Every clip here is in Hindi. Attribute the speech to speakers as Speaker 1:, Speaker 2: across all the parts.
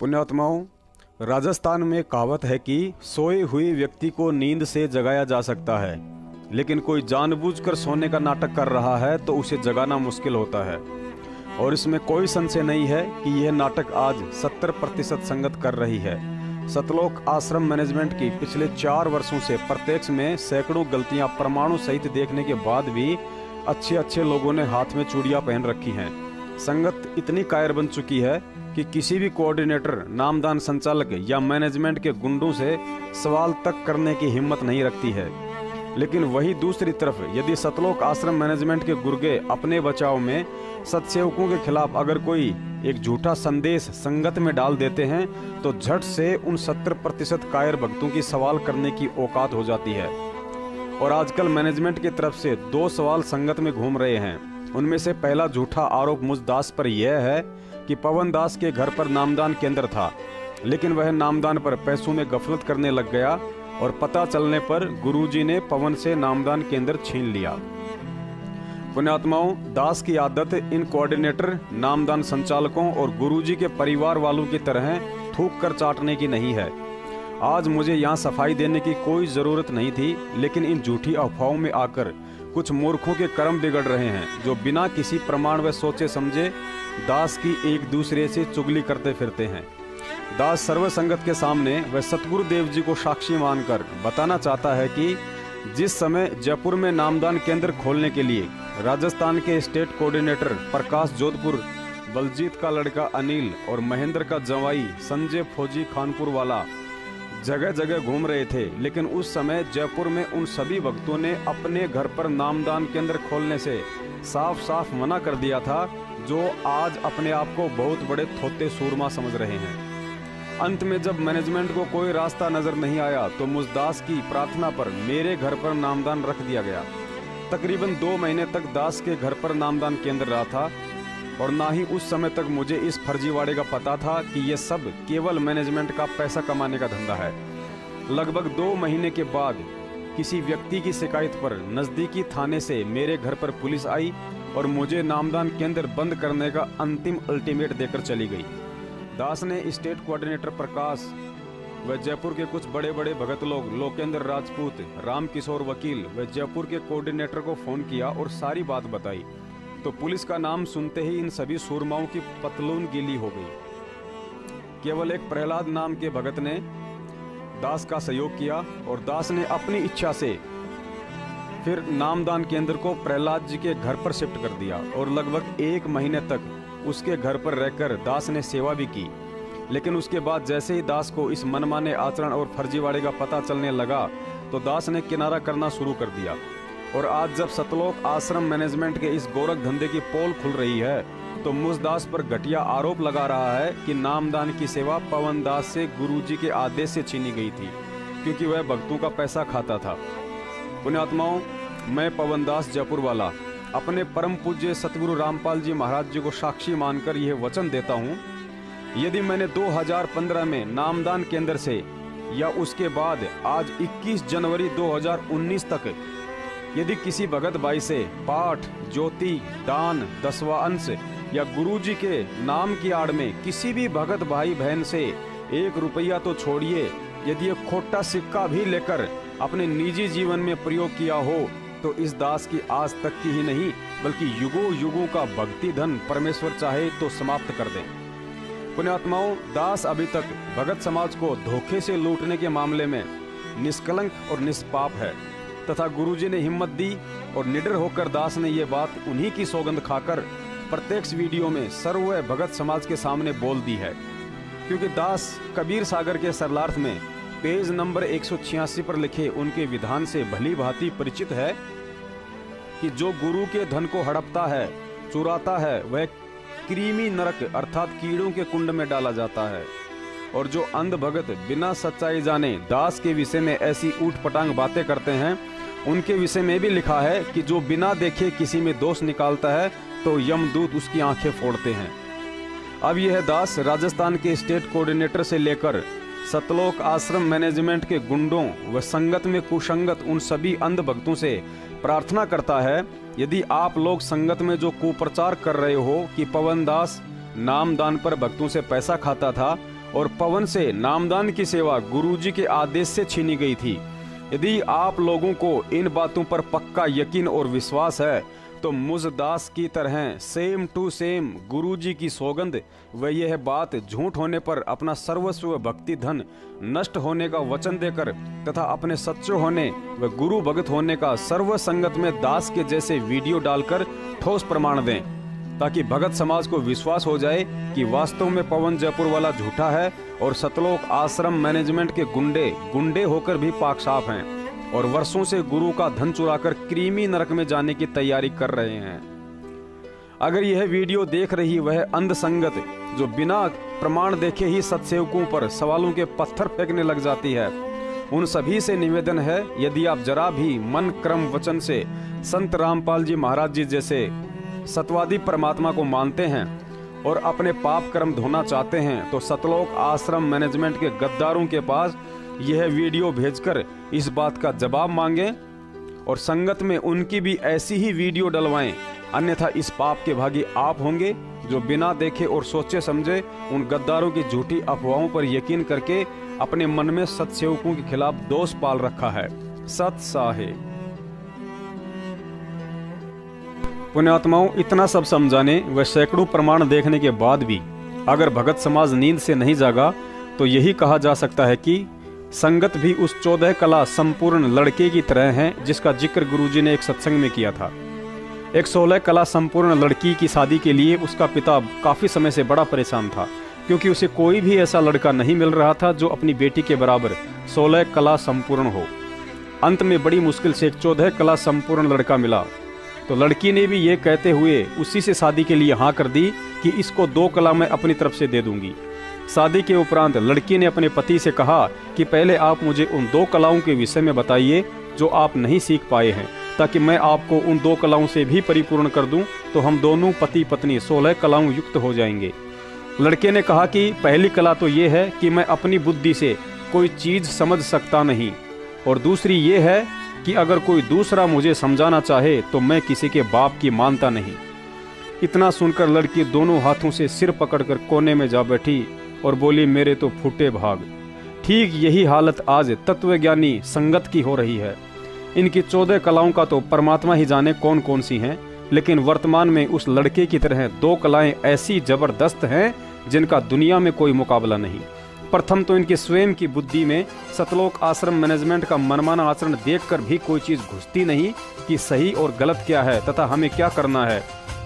Speaker 1: पुण्यात्माओं, राजस्थान में कहावत है कि सोए हुए व्यक्ति को नींद से जगाया जा सकता है, लेकिन कोई जानबूझकर सोने का नाटक कर रहा है तो उसे जगाना मुश्किल होता है। और इसमें कोई संशय नहीं है कि यह नाटक आज 70% संगत कर रही है। सतलोक आश्रम मैनेजमेंट की पिछले 4 वर्षों से प्रत्यक्ष में सैकड़ों गलतियां प्रमाणों सहित देखने के बाद भी अच्छे लोगों ने हाथ में चूड़ियां पहन रखी हैं। संगत इतनी कायर बन चुकी है कि किसी भी कोऑर्डिनेटर, नामदान संचालक या मैनेजमेंट के गुंडों से सवाल तक करने की हिम्मत नहीं रखती है। लेकिन वही दूसरी तरफ यदि सतलोक आश्रम मैनेजमेंट के गुर्गे अपने बचाव में सत्सेवकों के खिलाफ अगर कोई एक झूठा संदेश संगत में डाल देते हैं तो झट से उन 70% कायर भक्तों की सवाल करने की औकात हो जाती है। और आजकल मैनेजमेंट की तरफ से 2 सवाल संगत में घूम रहे हैं। उनमें से पहला झूठा आरोप मुझ दास पर यह है कि पवन दास के घर पर नामदान केंद्र था, लेकिन वह नामदान पर पैसों में गफलत करने लग गया और पता चलने पर गुरुजी ने पवन से नामदान केंद्र छीन लिया। पुण्यात्माओं, दास की आदत इन कोऑर्डिनेटर, नामदान संचालकों और गुरुजी के परिवार वालों की तरह थूक कर चाटने की नहीं है। आज मुझे यहाँ सफाई देने की कोई जरूरत नहीं थी, लेकिन इन झूठी अफवाहों में आकर कुछ मूर्खों के कर्म बिगड़ रहे हैं, जो बिना किसी प्रमाण व सोचे समझे दास की एक दूसरे से चुगली करते फिरते हैं। दास सर्व संगत के सामने वह सतगुरु देव जी को साक्षी मानकर बताना चाहता है कि जिस समय जयपुर में नामदान केंद्र खोलने के लिए राजस्थान के स्टेट कोऑर्डिनेटर प्रकाश जोधपुर, बलजीत का लड़का अनिल और महेंद्र का जवाई संजय फौजी खानपुर वाला जगह जगह घूम रहे थे, लेकिन उस समय जयपुर में उन सभी भक्तों ने अपने घर पर नामदान केंद्र खोलने से साफ साफ मना कर दिया था, जो आज अपने आप को बहुत बड़े थोते सूरमा समझ रहे हैं। अंत में जब मैनेजमेंट को कोई रास्ता नजर नहीं आया तो मुझदास की प्रार्थना पर मेरे घर पर नामदान रख दिया गया। तकरीबन 2 महीने तक दास के घर पर नामदान केंद्र रहा था और ना ही उस समय तक मुझे इस फर्जीवाड़े का पता था कि यह सब केवल मैनेजमेंट का पैसा कमाने का धंधा है। लगभग 2 महीने के बाद किसी व्यक्ति की शिकायत पर नजदीकी थाने से मेरे घर पर पुलिस आई और मुझे नामदान केंद्र बंद करने का अंतिम अल्टीमेट देकर चली गई। दास ने स्टेट कोऑर्डिनेटर प्रकाश व जयपुर के कुछ बड़े बड़े भगत लोग, लोकेंद्र राजपूत, राम किशोर वकील व जयपुर के कोऑर्डिनेटर को फोन किया और सारी बात बताई, तो पुलिस का नाम सुनते ही इन सभी सूरमाओं की पतलून गीली हो गई। केवल एक प्रहलाद नाम के भगत ने दास का सहयोग किया और दास ने अपनी इच्छा से फिर नामदान केंद्र को प्रहलाद जी के घर पर शिफ्ट कर दिया और लगभग 1 महीने तक उसके घर पर रहकर दास ने सेवा भी की। लेकिन उसके बाद जैसे ही दास को इस मनमाने आचरण और फर्जीवाड़े का पता चलने लगा तो दास ने किनारा करना शुरू कर दिया। और आज जब सतलोक आश्रम मैनेजमेंट के इस गोरख धंधे की पोल खुल रही है तो मुझ दास पर घटिया आरोप लगा रहा है कि नामदान की सेवा पवन दास से गुरुजी के आदेश से छीनी गई थी, क्योंकि वह भक्तों का पैसा खाता था। पुण्यात्माओं, मैं पवन दास जयपुर वाला अपने परम पूज्य सतगुरु रामपाल जी महाराज जी को साक्षी मानकर यह वचन देता हूँ, यदि मैंने 2015 में नामदान केंद्र से या उसके बाद आज 21 जनवरी 2019 तक यदि किसी भगत भाई से पाठ, ज्योति, दान, 10वां अंश या गुरुजी के नाम की आड़ में किसी भी भगत भाई बहन से 1 रुपया तो छोड़िए, यदि एक खोटा सिक्का भी लेकर अपने निजी जीवन में प्रयोग किया हो तो इस दास की आज तक की ही नहीं बल्कि युगों युगों का भक्ति धन परमेश्वर चाहे तो समाप्त कर दें। पुण्यात्माओं, दास अभी तक भगत समाज को धोखे से लूटने के मामले में निष्कलंक और निष्पाप है, तथा गुरुजी ने हिम्मत दी और निडर होकर दास ने ये बात उन्हीं की सौगंध खाकर प्रत्यक्ष वीडियो में सर्व भगत समाज के सामने बोल दी है। क्योंकि दास कबीर सागर के सरलार्थ में पेज नंबर 186 पर लिखे उनके विधान से भली भांति परिचित है कि जो गुरु के धन को हड़पता है, चुराता है, वह कृमि नरक अर्थात कीड़ों के कुंड में डाला जाता है। और जो अंध भगत बिना सच्चाई जाने दास के विषय में ऐसी ऊट पटांग बातें करते हैं, उनके विषय में भी लिखा है कि जो बिना देखे किसी में दोष निकालता है तो यमदूत उसकी आंखें फोड़ते हैं। अब यह दास राजस्थान के स्टेट कोऑर्डिनेटर से लेकर सतलोक आश्रम मैनेजमेंट के गुंडों व संगत में कुसंगत उन सभी अंध भक्तों से प्रार्थना करता है, यदि आप लोग संगत में जो कुप्रचार कर रहे हो कि पवन दास नामदान पर भक्तों से पैसा खाता था और पवन से नामदान की सेवा गुरुजी के आदेश से छीनी गई थी। यदि आप लोगों को इन बातों पर पक्का यकीन और विश्वास है तो मुझ दास की तरह सेम टू सेम गुरुजी की सौगंध व यह बात झूठ होने पर अपना सर्वस्व भक्ति धन नष्ट होने का वचन देकर तथा अपने सच्चे होने व गुरु भगत होने का सर्व संगत में दास के जैसे वीडियो डालकर ठोस प्रमाण दें, ताकि भगत समाज को विश्वास हो जाए कि वास्तव में पवन जयपुर वाला झूठा है और सतलोक आश्रम मैनेजमेंट के गुंडे होकर भी पाक साफ हैं और वर्षों से गुरु का धन चुराकर क्रीमी नरक में जाने की तैयारी कर रहे हैं। अगर यह वीडियो देख रही वह अंध संगत जो बिना प्रमाण देखे ही सत्सेवकों पर सवालों के पत्थर फेंकने लग जाती है, उन सभी से निवेदन है, यदि आप जरा भी मन क्रम वचन से संत रामपाल जी महाराज जी जैसे सतवादी परमात्मा को मानते हैं और अपने पाप कर्म धोना चाहते हैं तो सतलोक आश्रम मैनेजमेंट के गद्दारों के पास यह वीडियो भेजकर इस बात का जवाब मांगें और संगत में उनकी भी ऐसी ही वीडियो डलवाएं, अन्यथा इस पाप के भागी आप होंगे जो बिना देखे और सोचे समझे उन गद्दारों की झूठी अफवाहों पर यकीन करके अपने मन में सत्सेवकों के खिलाफ दोष पाल रखा है। सत साहेब। पुण्यात्माओं, इतना सब समझाने व सैकड़ों प्रमाण देखने के बाद भी अगर भगत समाज नींद से नहीं जागा तो यही कहा जा सकता है कि संगत भी उस 14 कला संपूर्ण लड़के की तरह है जिसका जिक्र गुरुजी ने एक सत्संग में किया था। एक 16 कला संपूर्ण लड़की की शादी के लिए उसका पिता काफी समय से बड़ा परेशान था, क्योंकि उसे कोई भी ऐसा लड़का नहीं मिल रहा था जो अपनी बेटी के बराबर 16 कला संपूर्ण हो। अंत में बड़ी मुश्किल से एक 14 कला संपूर्ण लड़का मिला, तो लड़की ने भी ये कहते हुए उसी से शादी के लिए हाँ कर दी कि इसको 2 कला मैं अपनी तरफ से दे दूंगी। शादी के उपरांत लड़की ने अपने पति से कहा कि पहले आप मुझे उन 2 कलाओं के विषय में बताइए जो आप नहीं सीख पाए हैं, ताकि मैं आपको उन 2 कलाओं से भी परिपूर्ण कर दूं, तो हम दोनों पति पत्नी 16 कलाओं युक्त हो जाएंगे। लड़के ने कहा कि पहली कला तो ये है कि मैं अपनी बुद्धि से कोई चीज समझ सकता नहीं, और दूसरी ये है कि अगर कोई दूसरा मुझे समझाना चाहे तो मैं किसी के बाप की मानता नहीं। इतना सुनकर लड़की दोनों हाथों से सिर पकड़कर कोने में जा बैठी और बोली, मेरे तो फूटे भाग। ठीक यही हालत आज तत्वज्ञानी संगत की हो रही है। इनकी 14 कलाओं का तो परमात्मा ही जाने कौन कौन सी हैं, लेकिन वर्तमान में उस लड़के की तरह 2 कलाएं ऐसी जबरदस्त हैं जिनका दुनिया में कोई मुकाबला नहीं। प्रथम तो इनकी स्वयं की बुद्धि में सतलोक आश्रम मैनेजमेंट का मनमाना आचरण देखकर भी कोई चीज घुसती नहीं कि सही और गलत क्या है तथा हमें क्या करना है।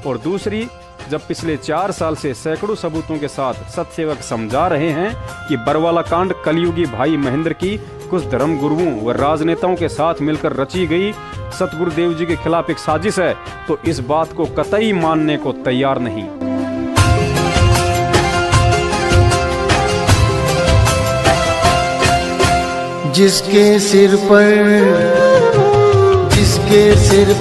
Speaker 1: और दूसरी, जब पिछले 4 साल से सैकड़ों सबूतों के साथ सत्सेवक समझा रहे हैं कि बरवाला कांड कलयुगी भाई महेंद्र की कुछ धर्म गुरुओं व राजनेताओं के साथ मिलकर रची गई सतगुरुदेव जी के खिलाफ एक साजिश है, तो इस बात को कतई मानने को तैयार नहीं।
Speaker 2: जिसके सिर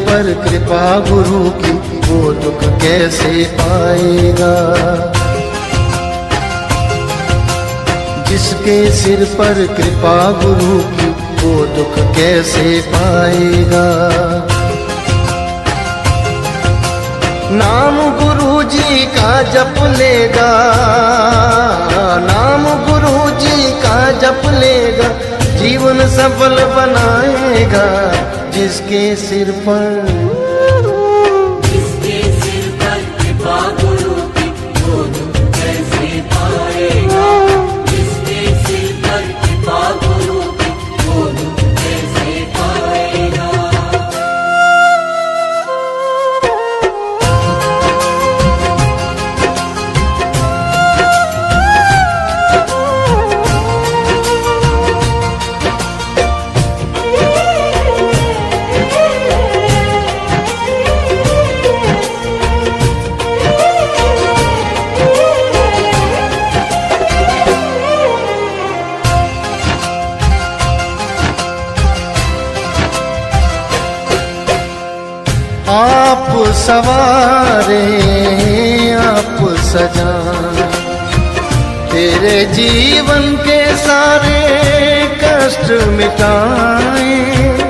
Speaker 2: पर कृपा गुरु की वो दुख कैसे पाएगा। जिसके सिर पर कृपा गुरु की वो दुख कैसे पाएगा। नाम गुरु जी का जप लेगा, नाम गुरु जी का जप लेगा, जीवन सफल बनाएगा। जिसके सिर पर
Speaker 3: कृपा गुरु की वो दुख कैसे पाएगा। जिसके सिर पर कृपा गुरु की वो दुख कैसे पाएगा।
Speaker 2: आप सवारे आप सजाए, तेरे जीवन के सारे कष्ट मिटाए।